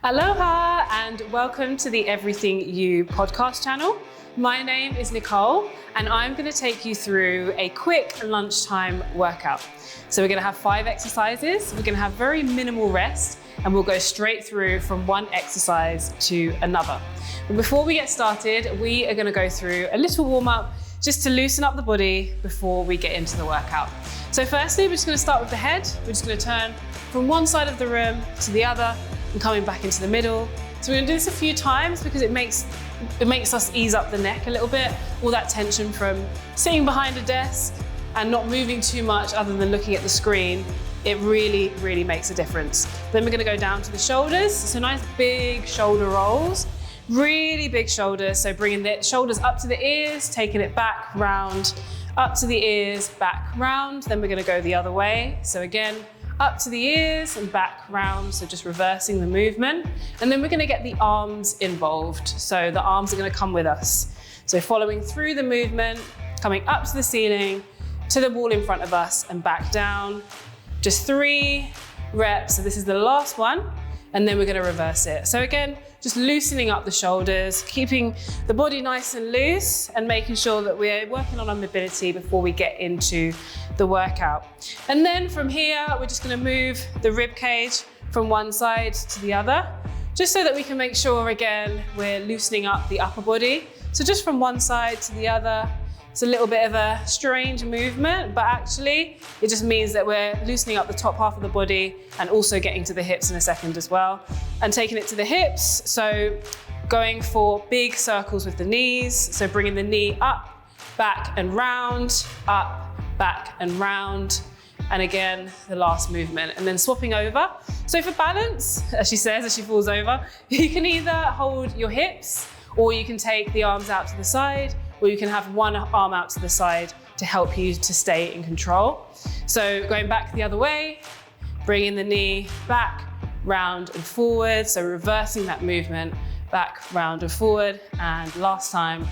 Aloha and welcome to the Everything You podcast channel. My name is Nicole and I'm going to take you through a quick lunchtime workout. So we're going to have 5 exercises. We're going to have very minimal rest and we'll go straight through from one exercise to another. But before we get started, we are going to go through a little warm up just to loosen up the body before we get into the workout. So firstly, we're just going to start with the head. We're just going to turn from one side of the room to the other and coming back into the middle. So we're going to do this a few times because it makes us ease up the neck a little bit, all that tension from sitting behind a desk and not moving too much other than looking at the screen. It really makes a difference. Then we're going to go down to the shoulders. So nice big shoulder rolls, really big shoulders. So bringing the shoulders up to the ears, taking it back round, up to the ears, back round. Then we're going to go the other way. So again, up to the ears and back round, so just reversing the movement. And then we're gonna get the arms involved. So the arms are gonna come with us. So following through the movement, coming up to the ceiling, to the wall in front of us and back down. Just 3 reps, so this is the last one, and then we're gonna reverse it. So again, just loosening up the shoulders, keeping the body nice and loose and making sure that we're working on our mobility before we get into the workout. And then from here, we're just gonna move the rib cage from one side to the other, just so that we can make sure, again, we're loosening up the upper body. So just from one side to the other. It's a little bit of a strange movement, but actually it just means that we're loosening up the top half of the body and also getting to the hips in a second as well. And taking it to the hips, so going for big circles with the knees. So bringing the knee up, back and round, up, back and round. And again, the last movement, and then swapping over. So for balance, as she says, as she falls over, you can either hold your hips or you can take the arms out to the side, or you can have one arm out to the side to help you to stay in control. So going back the other way, bringing the knee back, round and forward. So reversing that movement, back, round and forward. And last time,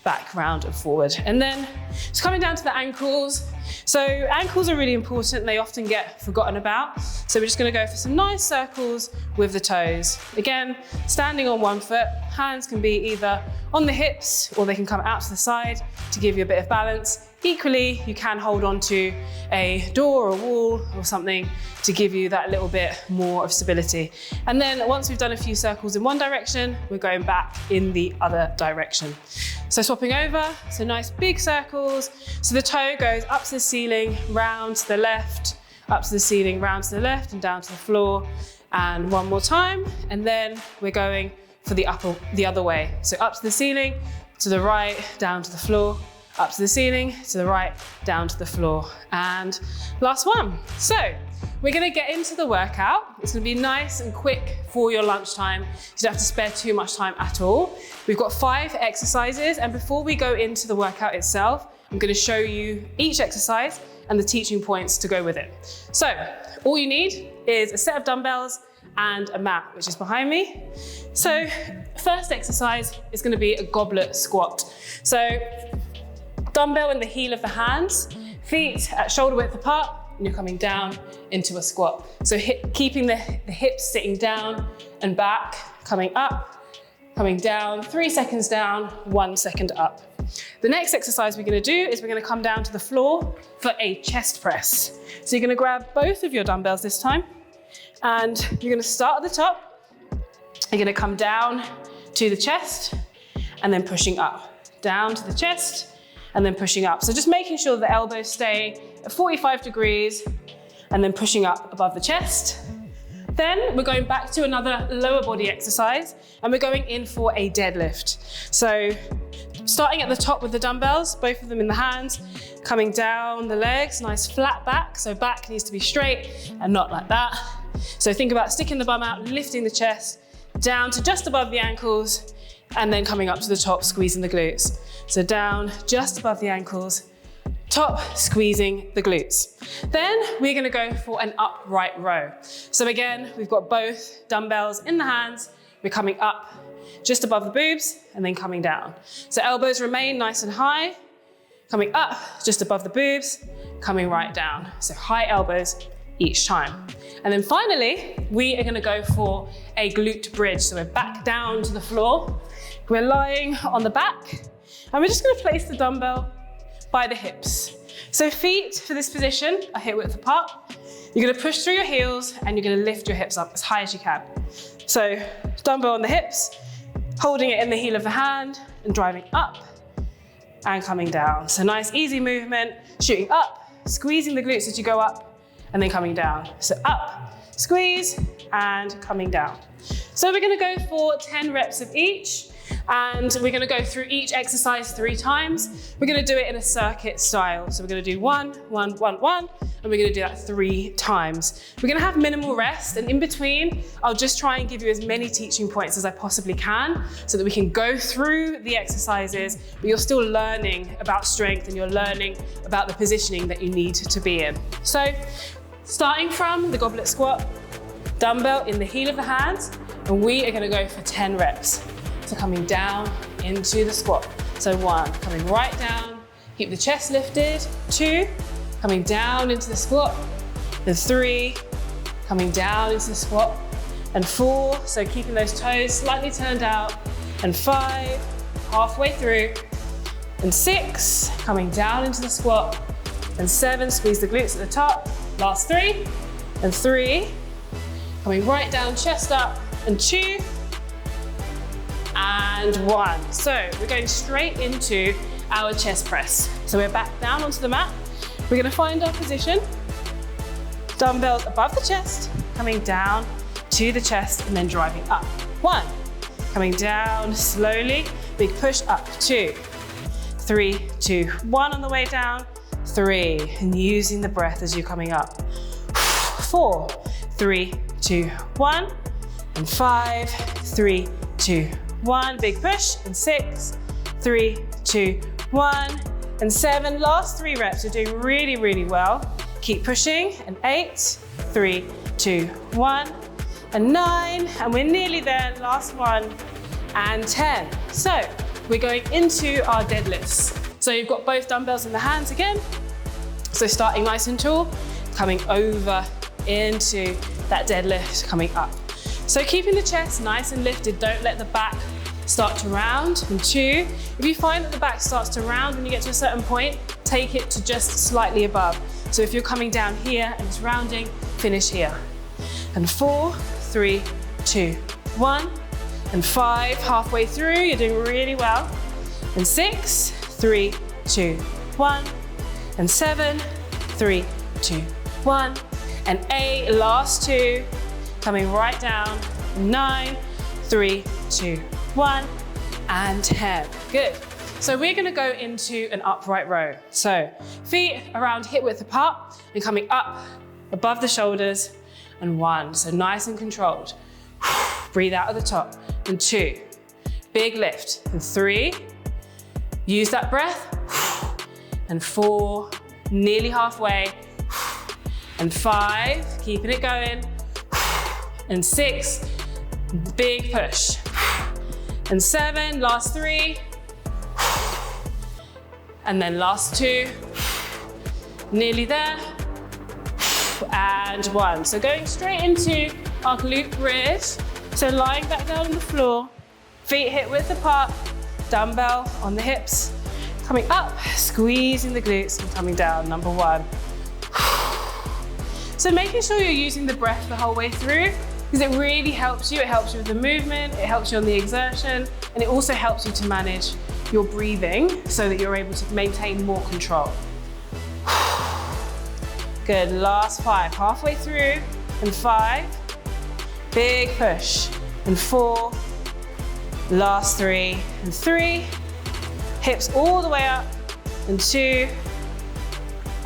back, round and forward. And then just coming down to the ankles. So ankles are really important. They often get forgotten about. So we're just gonna go for some nice circles with the toes. Again, standing on one foot, hands can be either on the hips or they can come out to the side to give you a bit of balance. Equally, you can hold on to a door or a wall or something to give you that little bit more of stability. And then once we've done a few circles in one direction, we're going back in the other direction. So swapping over, so nice big circles. So the toe goes up to the ceiling, round to the left, up to the ceiling, round to the left and down to the floor. And one more time. And then we're going for the other way. So up to the ceiling, to the right, down to the floor, up to the ceiling, to the right, down to the floor. And last one. So we're gonna get into the workout. It's gonna be nice and quick for your lunchtime. You don't have to spare too much time at all. We've got 5 exercises, and before we go into the workout itself, I'm gonna show you each exercise and the teaching points to go with it. So all you need is a set of dumbbells and a mat, which is behind me. So first exercise is gonna be a goblet squat. So dumbbell in the heel of the hands, feet at shoulder width apart, and you're coming down into a squat. So keeping the hips sitting down and back, coming up, coming down, 3 seconds down, 1 second up. The next exercise we're gonna do is we're gonna come down to the floor for a chest press. So you're gonna grab both of your dumbbells this time, and you're gonna start at the top. You're gonna come down to the chest, and then pushing up, down to the chest, and then pushing up. So just making sure the elbows stay at 45 degrees and then pushing up above the chest. Then we're going back to another lower body exercise and we're going in for a deadlift. So starting at the top with the dumbbells, both of them in the hands, coming down the legs, nice flat back. So back needs to be straight and not like that. So think about sticking the bum out, lifting the chest down to just above the ankles, and then coming up to the top, squeezing the glutes. So down just above the ankles, top, squeezing the glutes. Then we're gonna go for an upright row. So again, we've got both dumbbells in the hands. We're coming up just above the boobs and then coming down. So elbows remain nice and high, coming up just above the boobs, coming right down. So high elbows each time. And then finally, we are gonna go for a glute bridge. So we're back down to the floor. We're lying on the back, and we're just gonna place the dumbbell by the hips. So feet for this position are hip width apart. You're gonna push through your heels and you're gonna lift your hips up as high as you can. So dumbbell on the hips, holding it in the heel of the hand and driving up and coming down. So nice easy movement, shooting up, squeezing the glutes as you go up and then coming down. So up, squeeze and coming down. So we're gonna go for 10 reps of each, and we're gonna go through each exercise 3 times. We're gonna do it in a circuit style. So we're gonna do 1, 1, 1, 1, and we're gonna do that 3 times. We're gonna have minimal rest, and in between, I'll just try and give you as many teaching points as I possibly can so that we can go through the exercises, but you're still learning about strength and you're learning about the positioning that you need to be in. So starting from the goblet squat, dumbbell in the heel of the hand, and we are gonna go for 10 reps. So coming down into the squat. So 1, coming right down, keep the chest lifted. 2, coming down into the squat. And 3, coming down into the squat. And 4, so keeping those toes slightly turned out. And 5, halfway through. And 6, coming down into the squat. And 7, squeeze the glutes at the top. Last 3. And 3, coming right down, chest up. And 2, and 1. So we're going straight into our chest press. So we're back down onto the mat. We're gonna find our position. Dumbbells above the chest, coming down to the chest and then driving up. 1, coming down slowly, big push up. 2, 3, 2, 1 on the way down. 3, and using the breath as you're coming up. 4, 3, 2, 1, and 5, 3, 2, 1, big push, and 6, 3, 2, 1, and 7. Last 3 reps, you're doing really, really well. Keep pushing, and 8, 3, 2, 1, and 9, and we're nearly there, last 1, and 10. So we're going into our deadlifts. So you've got both dumbbells in the hands again. So starting nice and tall, coming over into that deadlift, coming up. So keeping the chest nice and lifted, don't let the back start to round. And 2, if you find that the back starts to round when you get to a certain point, take it to just slightly above. So if you're coming down here and it's rounding, finish here. And 4, 3, 2, 1, and 5, halfway through, you're doing really well. And 6, 3, 2, 1, and 7, 3, 2, 1, and 8, last 2, coming right down. 9, 3, 2, 1, and 10. Good. So we're gonna go into an upright row. So feet around hip width apart and coming up above the shoulders, and 1. So nice and controlled. Breathe out at the top. And 2, big lift. And 3, use that breath. And 4, nearly halfway. And 5, keeping it going. And 6, big push. And 7, last 3. And then last 2. Nearly there. And 1. So going straight into our glute bridge. So lying back down on the floor, feet hip width apart, dumbbell on the hips, coming up, squeezing the glutes and coming down, number 1. So making sure you're using the breath the whole way through, because it really helps you. It helps you with the movement, it helps you on the exertion, and it also helps you to manage your breathing so that you're able to maintain more control. Good, last 5, halfway through, and 5, big push, and 4, last 3, and 3, hips all the way up, and 2,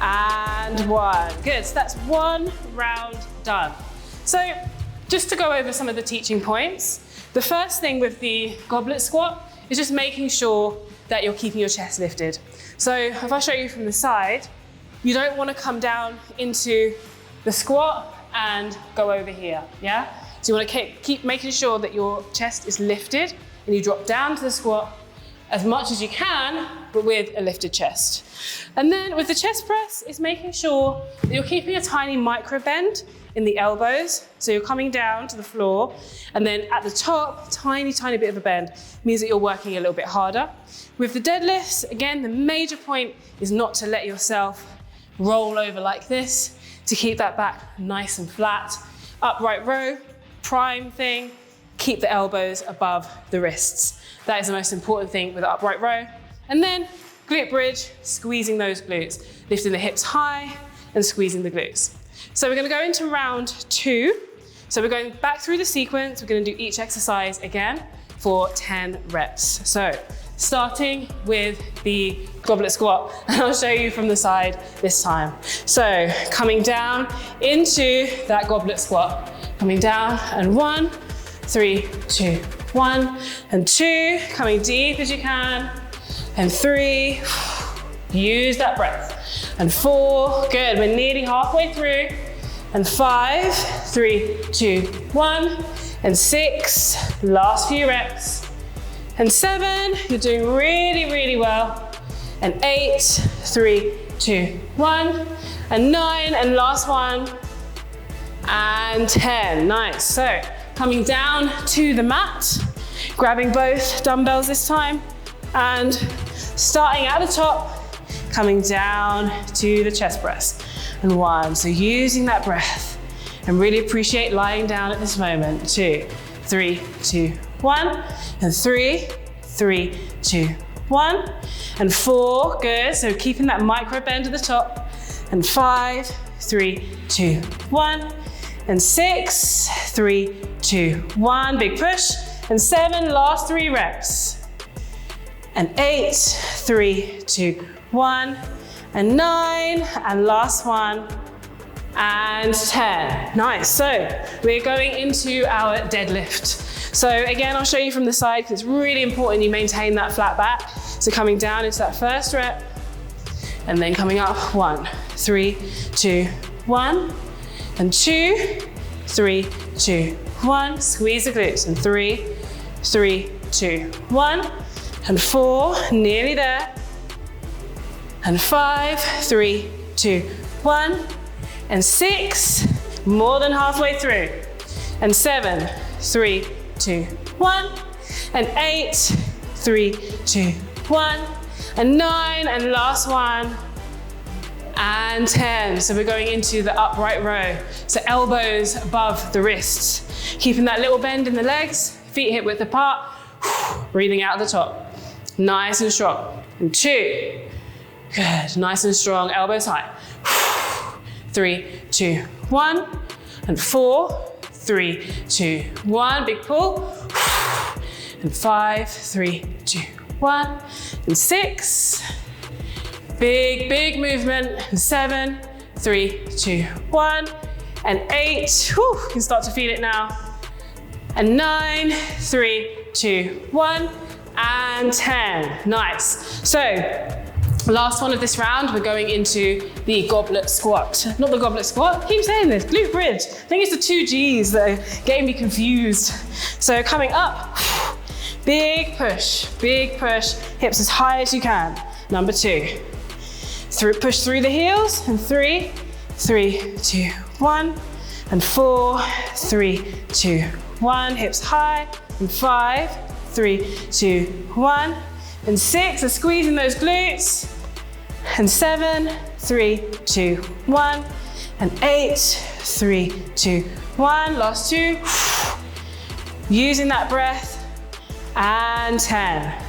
and 1. Good, so that's 1 round done. So just to go over some of the teaching points, the first thing with the goblet squat is just making sure that you're keeping your chest lifted. So if I show you from the side, you don't want to come down into the squat and go over here, yeah? So you want to keep making sure that your chest is lifted and you drop down to the squat as much as you can, but with a lifted chest. And then with the chest press, it's making sure that you're keeping a tiny micro bend in the elbows. So you're coming down to the floor, and then at the top, tiny bit of a bend means that you're working a little bit harder. With the deadlifts, again, the major point is not to let yourself roll over like this, to keep that back nice and flat. Upright row, prime thing, keep the elbows above the wrists. That is the most important thing with the upright row. And then glute bridge, squeezing those glutes, lifting the hips high and squeezing the glutes. So we're gonna go into round 2. So we're going back through the sequence. We're gonna do each exercise again for 10 reps. So starting with the goblet squat, and I'll show you from the side this time. So coming down into that goblet squat, coming down, and 1, 3, 2, 1, and 2, coming deep as you can, and 3, use that breath, and 4, good, we're nearly halfway through, and 5, 3, 2, 1, and 6, last few reps, and 7, you're doing really well, and 8, 3, 2, 1, and 9, and last one, and 10, nice. So coming down to the mat, grabbing both dumbbells this time, and starting at the top, coming down to the chest press, and 1, so using that breath, and really appreciate lying down at this moment, 2, 3, 2, 1, and 3, 3, 2, 1, and 4, good, so keeping that micro bend at the top, and 5, 3, 2, 1, and 6, 3, 2, 1, big push, and 7, last 3 reps, and 8, 3, 2, 1, and 9, and last one, and 10. Nice, so we're going into our deadlift. So again, I'll show you from the side because it's really important you maintain that flat back. So coming down into that first rep, and then coming up, 1, 3, 2, 1, and 2, 3, 2, 1, squeeze the glutes, and 3, 3, 2, 1, and 4, nearly there, and 5, 3, 2, 1, and 6, more than halfway through, and 7, 3, 2, 1, and 8, 3, 2, 1, and 9, and last one, and 10. So we're going into the upright row. So elbows above the wrists, keeping that little bend in the legs, feet hip width apart, breathing out at the top. Nice and strong. And 2, good, nice and strong, elbows high. 3, 2, 1, and 4, 3, 2, 1, big pull, and 5, 3, 2, 1, and 6, big movement, and 7, 3, 2, 1, and 8, whew, you can start to feel it now, and 9, 3, 2, 1, and 10, nice. So, last one of this round, we're going into the goblet squat. Not the goblet squat, keep saying this, glute bridge. I think it's the 2 G's that are getting me confused. So coming up, big push, hips as high as you can. Number 2. Push through the heels, and 3, 3, 2, 1, and 4, 3, 2, 1, hips high, and 5, 3, 2, 1, and 6, and squeezing those glutes, and 7, 3, 2, 1, and 8, 3, 2, 1, last 2, using that breath, and 10.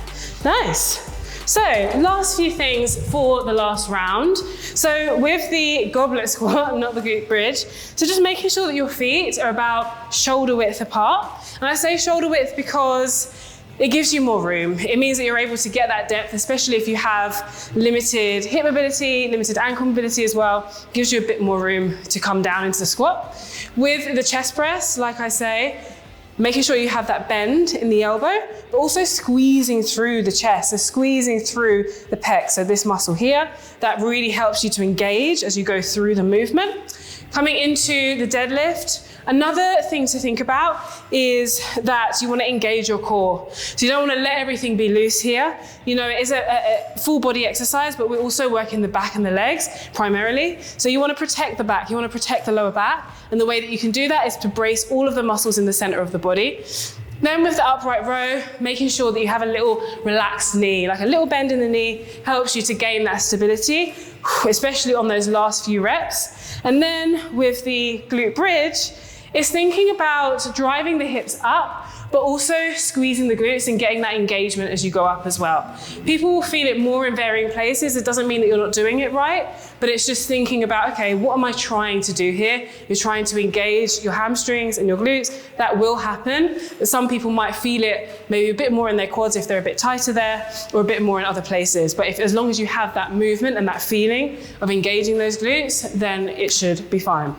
Nice. So last few things for the last round. So with the goblet squat, not the glute bridge, so just making sure that your feet are about shoulder width apart. And I say shoulder width because it gives you more room. It means that you're able to get that depth, especially if you have limited hip mobility, limited ankle mobility as well. It gives you a bit more room to come down into the squat. With the chest press, like I say, making sure you have that bend in the elbow, but also squeezing through the chest, so squeezing through the pec. So this muscle here, that really helps you to engage as you go through the movement. Coming into the deadlift, Another thing to think about is that you want to engage your core. So you don't want to let everything be loose here. You know, it is a full body exercise, but we're also working the back and the legs primarily. So you want to protect the back, you want to protect the lower back. And the way that you can do that is to brace all of the muscles in the center of the body. Then with the upright row, making sure that you have a little relaxed knee, like a little bend in the knee helps you to gain that stability, especially on those last few reps. And then with the glute bridge, it's thinking about driving the hips up, but also squeezing the glutes and getting that engagement as you go up as well. People will feel it more in varying places. It doesn't mean that you're not doing it right, but it's just thinking about, okay, what am I trying to do here? You're trying to engage your hamstrings and your glutes. That will happen, but some people might feel it maybe a bit more in their quads if they're a bit tighter there, or a bit more in other places. But as long as you have that movement and that feeling of engaging those glutes, then it should be fine.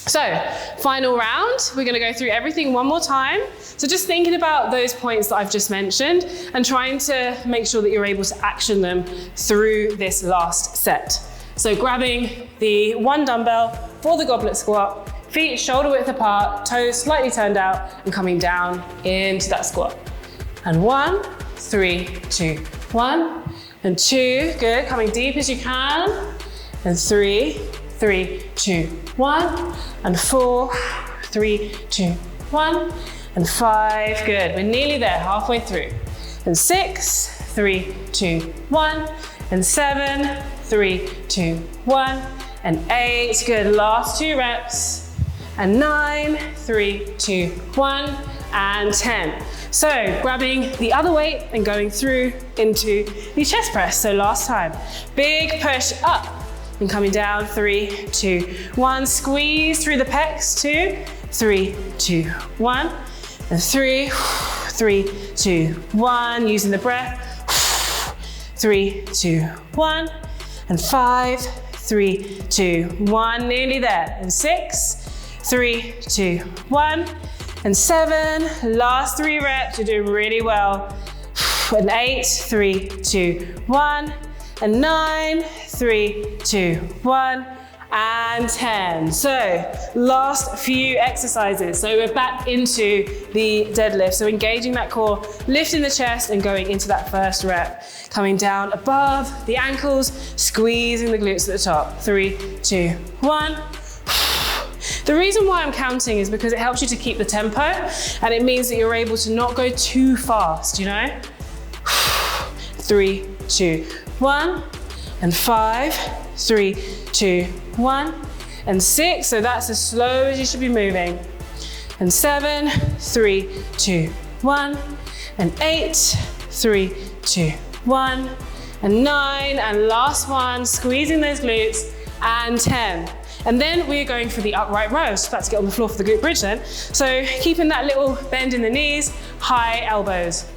So, final round, we're gonna go through everything one more time. So just thinking about those points that I've just mentioned and trying to make sure that you're able to action them through this last set. So grabbing the one dumbbell for the goblet squat, feet shoulder width apart, toes slightly turned out, and coming down into that squat. And 1, 3, 2, 1, and 2, good, coming deep as you can, and 3, 3, 2, 1, and 4, 3, 2, 1, and 5, good. We're nearly there, halfway through. And 6, 3, 2, 1, and 7, 3, 2, 1, and 8, good. Last 2 reps, and 9, 3, 2, 1, and 10. So grabbing the other weight and going through into the chest press. So last time, big push up. And coming down, 3, 2, 1. Squeeze through the pecs, 2, 3, 2, 1. And 3, 3, 2, 1. Using the breath, 3, 2, 1. And 5, 3, 2, 1. Nearly there. And 6, 3, 2, 1. And 7, last 3 reps. You're doing really well. And 8, 3, 2, 1. And 9, 3, 2, 1, and 10. So last few exercises. So we're back into the deadlift. So engaging that core, lifting the chest and going into that first rep. Coming down above the ankles, squeezing the glutes at the top. 3, 2, 1. The reason why I'm counting is because it helps you to keep the tempo, and it means that you're able to not go too fast, you know? 3, 2, 1, and 5, 3, 2, 1, and 6. So that's as slow as you should be moving. And 7, 3, 2, 1, and 8, 3, 2, 1, and 9, and last one, squeezing those glutes, and 10. And then we're going for the upright row. So about to get on the floor for the glute bridge then. So keeping that little bend in the knees, high elbows.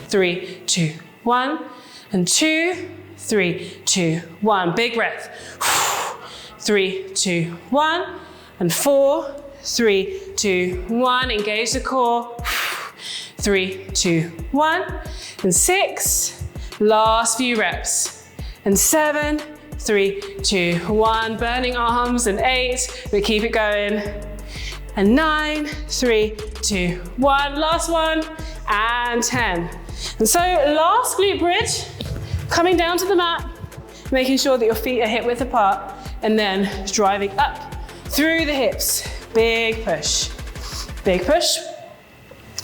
3, 2, 1, and 2, 3, 2, 1. Big breath. 3, 2, 1, and 4, 3, 2, 1. Engage the core. 3, 2, 1, and 6. Last few reps. And 7, 3, 2, 1. Burning arms. And 8, but keep it going. And 9, 3, 2, 1. Last one, and 10. And so last glute bridge, coming down to the mat, making sure that your feet are hip width apart, and then driving up through the hips. Big push. Big push.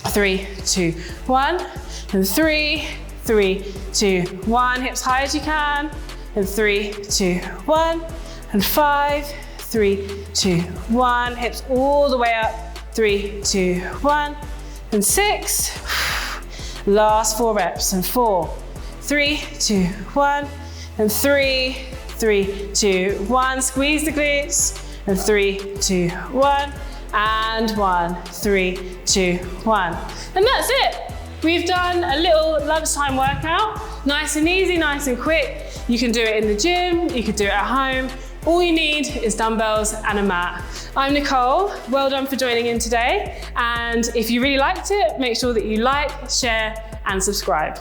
3, 2, 1, and 3, 3, 2, 1. Hips high as you can, and 3, 2, 1, and 5, 3, 2, 1. Hips all the way up. 3, 2, 1, and 6. Last 4 reps, and 4, 3, 2, 1, and 3, 3, 2, 1. Squeeze the glutes, and 3, 2, 1, and 1, 3, 2, 1. And that's it. We've done a little lunchtime workout, nice and easy, nice and quick. You can do it in the gym, you could do it at home. All you need is dumbbells and a mat. I'm Nicole, well done for joining in today. And if you really liked it, make sure that you like, share, and subscribe.